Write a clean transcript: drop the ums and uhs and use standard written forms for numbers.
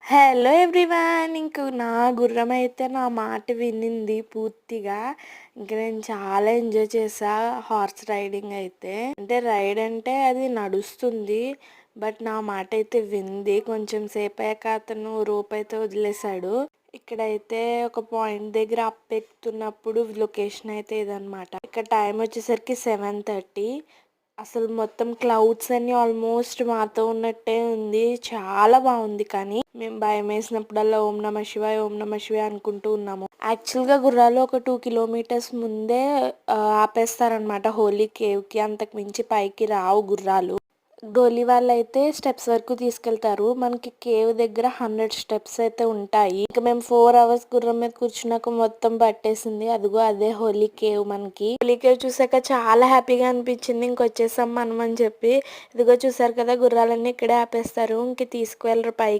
Hello everyone. నా గుర్రం అయితే నా మాట వినింది పూర్తిగా. నేను చాలా ఎంజాయ్ చేసా హార్స్ రైడింగ్ అయితే. అంటే రైడ్ అంటే అది నడుస్తుంది, బట్ నా మాట అయితే వింది. కొంచెం సేపు అయ్యాక అతను రోప్ అయితే వదిలేశాడు. ఇక్కడైతే ఒక పాయింట్ దగ్గర అప్పెక్కుతున్నప్పుడు లొకేషన్ అయితే ఇదనమాట. ఇక్కడ టైం వచ్చేసరికి 7:30. అసలు మొత్తం క్లౌడ్స్ అన్ని ఆల్మోస్ట్ మాతో ఉన్నట్టే ఉంది. చాలా బాగుంది. కానీ మేము భయం వేసినప్పుడల్లా ఓం నమ శివాయ ఓం నమ శివాయ అనుకుంటూ ఉన్నాము. యాక్చువల్గా గుర్రాలు ఒక 2 కిలోమీటర్స్ ముందే ఆపేస్తారనమాట హోలీ కేవ్కి. అంతకు మించి పైకి రావు గుర్రాలు. డోలీ వాళ్ళైతే స్టెప్స్ వరకు తీసుకెళ్తారు. మనకి కేవ్ దగ్గర 100 స్టెప్స్ అయితే ఉంటాయి. ఇంకా మేము 4 అవర్స్ గుర్రం మీద కూర్చున్నాక మొత్తం పట్టేసింది. అదిగో అదే హోలీ కేవ్. మనకి హోలీ కేవ్ చూసాక చాలా హ్యాపీగా అనిపించింది. ఇంకొచ్చేసాం మనం అని చెప్పి. ఇదిగో చూసారు కదా, గుర్రాలన్నీ ఇక్కడే ఆపేస్తారు, ఇంక తీసుకువెళ్ళరు పైకి.